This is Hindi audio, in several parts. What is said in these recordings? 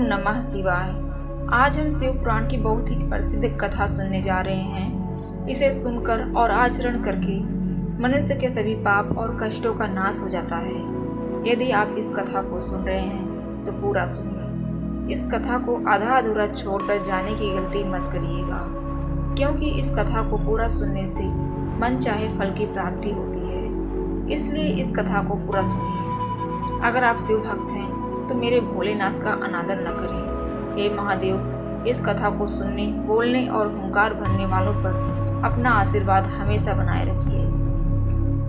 नमः शिवाय। आज हम शिव पुराण की बहुत ही प्रसिद्ध कथा सुनने जा रहे हैं। इसे सुनकर और आचरण करके मनुष्य के सभी पाप और कष्टों का नाश हो जाता है। यदि आप इस कथा को सुन रहे हैं तो पूरा सुनिए। इस कथा को आधा अधूरा छोड़कर जाने की गलती मत करिएगा, क्योंकि इस कथा को पूरा सुनने से मन चाहे फल की प्राप्ति होती है। इसलिए इस कथा को पूरा सुनिए। अगर आप शिव भक्त हैं तो मेरे भोलेनाथ का अनादर न करें। हे महादेव, इस कथा को सुनने, बोलने और हुंकार भरने वालों पर अपना आशीर्वाद हमेशा बनाए रखिए।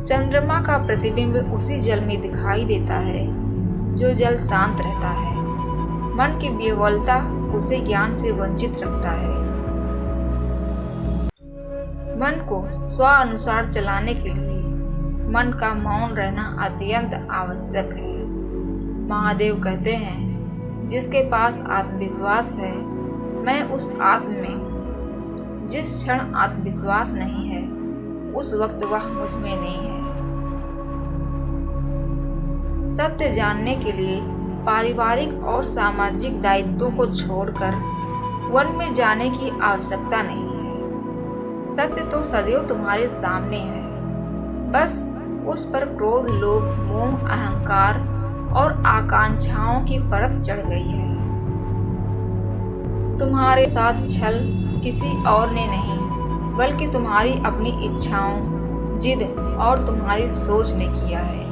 चंद्रमा का प्रतिबिंब उसी जल में दिखाई देता है जो जल शांत रहता है। मन की विह्वलता उसे ज्ञान से वंचित रखता है। मन को स्व अनुसार चलाने के लिए मन का मौन रहना अत्यंत आवश्यक है। महादेव कहते हैं, जिसके पास आत्मविश्वास है मैं उस आत्म में हूँ। जिस क्षण आत्मविश्वास नहीं है उस वक्त वह मुझ में नहीं है। सत्य जानने के लिए पारिवारिक और सामाजिक दायित्वों को छोड़कर वन में जाने की आवश्यकता नहीं है। सत्य तो सदैव तुम्हारे सामने है, बस उस पर क्रोध, लोभ, मोह, अहंकार और आकांक्षाओं की परत चढ़ गई है। तुम्हारे साथ छल किसी और ने नहीं, बल्कि तुम्हारी अपनी इच्छाओं, जिद और तुम्हारी सोच ने किया है।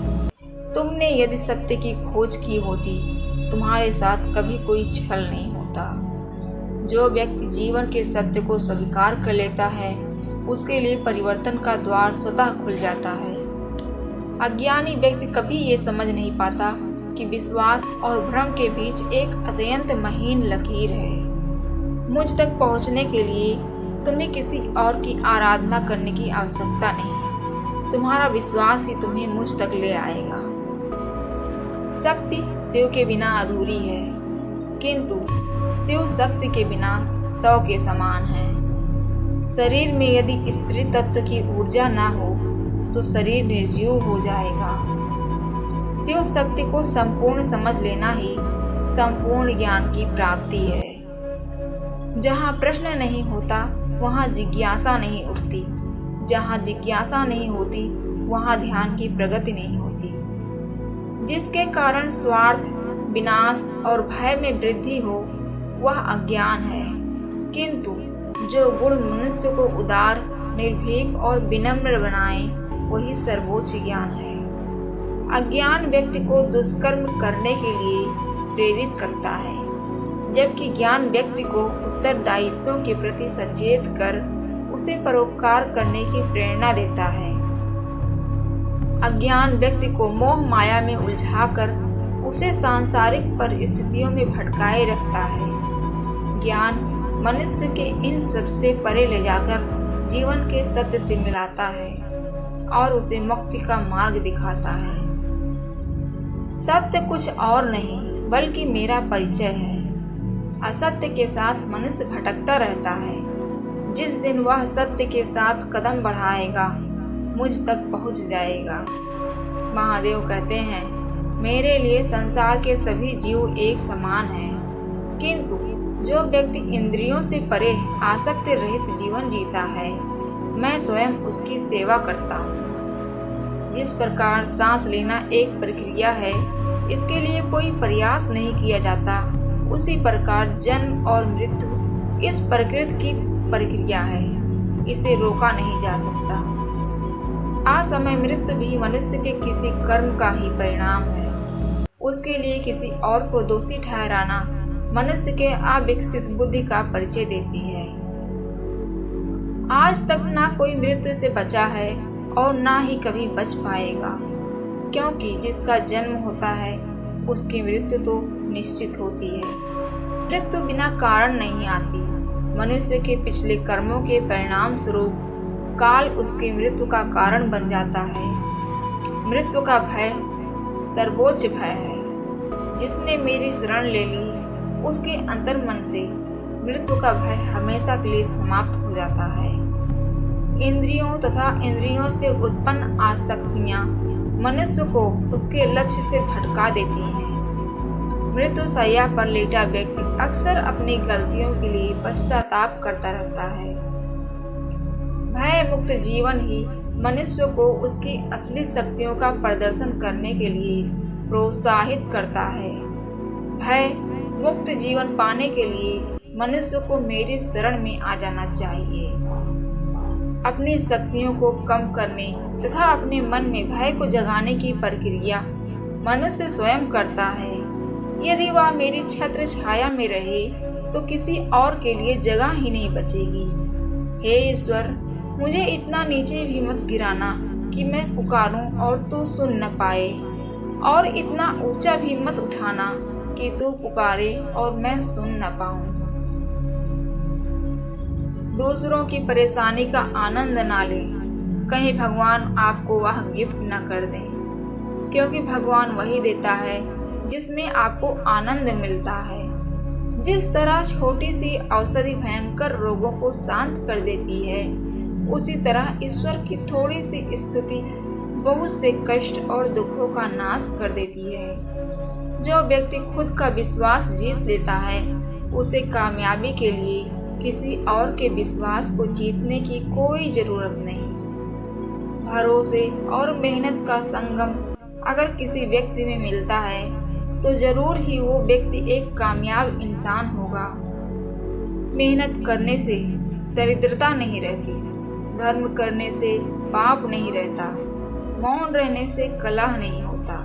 तुमने यदि सत्य की खोज की होती, तुम्हारे साथ कभी कोई छल नहीं होता। जो व्यक्ति जीवन के सत्य को स्वीकार कर लेता है, उसके लिए परिवर्तन का द्वार स्वतः खुल जाता है। अज्ञानी व्यक्ति कभी ये समझ नहीं पाता कि विश्वास और भ्रम के बीच एक अत्यंत महीन लकीर है। मुझ तक पहुंचने के लिए तुम्हें किसी और की आराधना करने की आवश्यकता नहीं। तुम्हारा विश्वास ही तुम्हें मुझ तक ले आएगा। शक्ति शिव के बिना अधूरी है, किंतु शिव शक्ति के बिना 100 के समान है। शरीर में यदि स्त्री तत्व की ऊर्जा ना हो तो शरीर निर्जीव हो जाएगा। शिव शक्ति को संपूर्ण समझ लेना ही संपूर्ण ज्ञान की प्राप्ति है। जहाँ प्रश्न नहीं होता वहाँ जिज्ञासा नहीं उठती। जहाँ जिज्ञासा नहीं होती वहाँ ध्यान की प्रगति नहीं होती। जिसके कारण स्वार्थ, विनाश और भय में वृद्धि हो वह अज्ञान है, किंतु जो गुण मनुष्य को उदार, निर्भीक और विनम्र बनाए वही सर्वोच्च ज्ञान है। अज्ञान व्यक्ति को दुष्कर्म करने के लिए प्रेरित करता है, जबकि ज्ञान व्यक्ति को उत्तरदायित्वों के प्रति सचेत कर उसे परोपकार करने की प्रेरणा देता है। अज्ञान व्यक्ति को मोह माया में उलझाकर उसे सांसारिक परिस्थितियों में भटकाए रखता है। ज्ञान मनुष्य के इन सबसे परे ले जाकर जीवन के सत्य से मिलाता है और उसे मुक्ति का मार्ग दिखाता है। सत्य कुछ और नहीं बल्कि मेरा परिचय है। असत्य के साथ मनुष्य भटकता रहता है। जिस दिन वह सत्य के साथ कदम बढ़ाएगा मुझ तक पहुंच जाएगा। महादेव कहते हैं, मेरे लिए संसार के सभी जीव एक समान हैं, किंतु जो व्यक्ति इंद्रियों से परे आसक्ति रहित जीवन जीता है मैं स्वयं उसकी सेवा करता हूँ। जिस प्रकार सांस लेना एक प्रक्रिया है, इसके लिए कोई प्रयास नहीं किया जाता, उसी प्रकार जन्म और मृत्यु इस प्रकृति की प्रक्रिया है, इसे रोका नहीं जा सकता। असमय मृत्यु भी मनुष्य के किसी कर्म का ही परिणाम है। उसके लिए किसी और को दोषी ठहराना मनुष्य के अविकसित बुद्धि का परिचय देती है। आज तक ना कोई मृत्यु से बचा है और ना ही कभी बच पाएगा, क्योंकि जिसका जन्म होता है उसकी मृत्यु तो निश्चित होती है। मृत्यु बिना कारण नहीं आती। मनुष्य के पिछले कर्मों के परिणाम स्वरूप काल उसकी मृत्यु का कारण बन जाता है। मृत्यु का भय सर्वोच्च भय है। जिसने मेरी शरण ले ली उसके अंतर्मन से मृत्यु का भय हमेशा के लिए समाप्त हो जाता है। इंद्रियों तथा इंद्रियों से उत्पन्न आसक्तियां मनुष्य को उसके लक्ष्य से भटका देती हैं। मृत्युशैया पर लेटा व्यक्ति अक्सर अपनी गलतियों के लिए पश्चाताप करता रहता है। भय मुक्त जीवन ही मनुष्य को उसकी असली शक्तियों का प्रदर्शन करने के लिए प्रोत्साहित करता है। भय मुक्त जीवन पाने के लिए मनुष्य को मेरी शरण में आ जाना चाहिए। अपनी शक्तियों को कम करने तथा अपने मन में भय को जगाने की प्रक्रिया मनुष्य स्वयं करता है। यदि वह मेरी छत्र छाया में रहे तो किसी और के लिए जगह ही नहीं बचेगी। हे ईश्वर, मुझे इतना नीचे भी मत गिराना कि मैं पुकारूं और तू सुन न पाए, और इतना ऊंचा भी मत उठाना कि तू पुकारे और मैं सुन न पाऊं। दूसरों की परेशानी का आनंद ना ले, कहीं भगवान आपको वह गिफ्ट न कर दें, क्योंकि भगवान वही देता है जिसमें आपको आनंद मिलता है। जिस तरह छोटी सी औषधि भयंकर रोगों को शांत कर देती है, उसी तरह ईश्वर की थोड़ी सी स्तुति बहुत से कष्ट और दुखों का नाश कर देती है। जो व्यक्ति खुद का विश्वास जीत लेता है, उसे कामयाबी के लिए किसी और के विश्वास को जीतने की कोई जरूरत नहीं। भरोसे और मेहनत का संगम अगर किसी व्यक्ति में मिलता है तो जरूर ही वो व्यक्ति एक कामयाब इंसान होगा। मेहनत करने से दरिद्रता नहीं रहती, धर्म करने से पाप नहीं रहता, मौन रहने से कलह नहीं होता।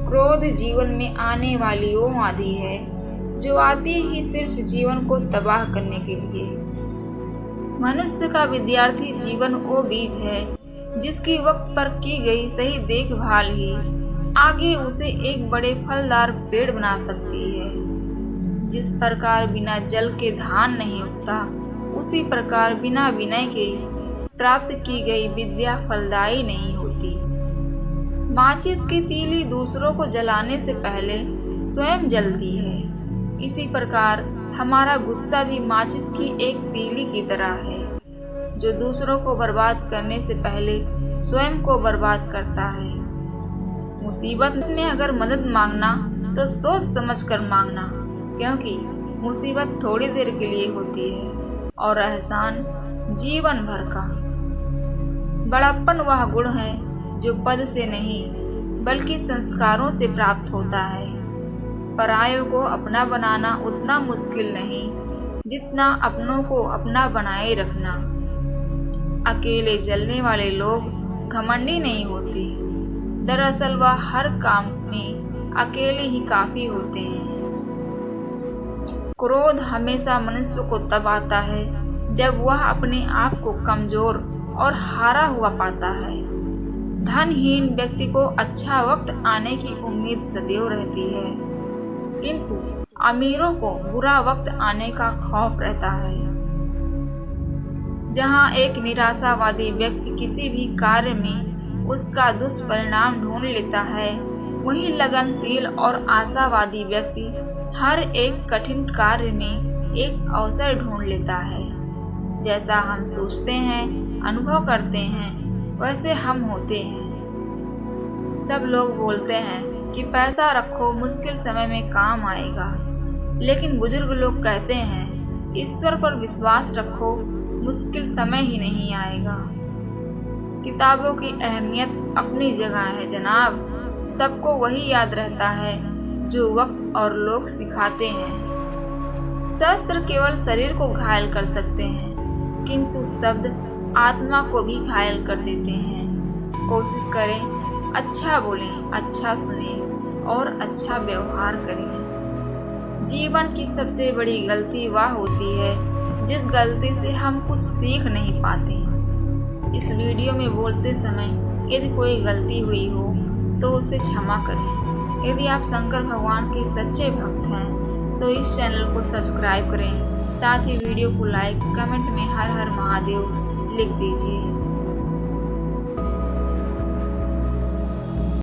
क्रोध जीवन में आने वाली वो आंधी है जो आती ही सिर्फ जीवन को तबाह करने के लिए। मनुष्य का विद्यार्थी जीवन वो बीज है जिसकी वक्त पर की गई सही देखभाल ही आगे उसे एक बड़े फलदार पेड़ बना सकती है। जिस प्रकार बिना जल के धान नहीं उगता, उसी प्रकार बिना विनय के प्राप्त की गई विद्या फलदायी नहीं होती। माचिस की तीली दूसरों को जलाने से पहले स्वयं जलती है। इसी प्रकार हमारा गुस्सा भी माचिस की एक तीली की तरह है, जो दूसरों को बर्बाद करने से पहले स्वयं को बर्बाद करता है। मुसीबत में अगर मदद मांगना तो सोच समझ कर मांगना, क्योंकि मुसीबत थोड़ी देर के लिए होती है और एहसान जीवन भर का। बड़प्पन वह गुण है जो पद से नहीं बल्कि संस्कारों से प्राप्त होता है। परायों को अपना बनाना उतना मुश्किल नहीं जितना अपनों को अपना बनाए रखना। अकेले चलने वाले लोग घमंडी नहीं होते, दरअसल वह हर काम में अकेले ही काफी होते हैं। क्रोध हमेशा मनुष्य को तब आता है जब वह अपने आप को कमजोर और हारा हुआ पाता है। धनहीन व्यक्ति को अच्छा वक्त आने की उम्मीद सदैव रहती है, किंतु अमीरों को बुरा वक्त आने का खौफ रहता है। जहाँ एक निराशावादी व्यक्ति किसी भी कार्य में उसका दुष्परिणाम ढूंढ लेता है, वहीं लगनशील और आशावादी व्यक्ति हर एक कठिन कार्य में एक अवसर ढूंढ लेता है। जैसा हम सोचते हैं, अनुभव करते हैं, वैसे हम होते हैं। सब लोग बोलते हैं कि पैसा रखो, मुश्किल समय में काम आएगा, लेकिन बुजुर्ग लोग कहते हैं ईश्वर पर विश्वास रखो, मुश्किल समय ही नहीं आएगा। किताबों की अहमियत अपनी जगह है जनाब, सबको वही याद रहता है जो वक्त और लोग सिखाते हैं। शस्त्र केवल शरीर को घायल कर सकते हैं, किंतु शब्द आत्मा को भी घायल कर देते हैं। कोशिश करें अच्छा बोलें, अच्छा सुनें और अच्छा व्यवहार करें। जीवन की सबसे बड़ी गलती वह होती है जिस गलती से हम कुछ सीख नहीं पाते। इस वीडियो में बोलते समय यदि कोई गलती हुई हो तो उसे क्षमा करें। यदि आप शंकर भगवान के सच्चे भक्त हैं तो इस चैनल को सब्सक्राइब करें, साथ ही वीडियो को लाइक, कमेंट में हर हर महादेव लिख दीजिए।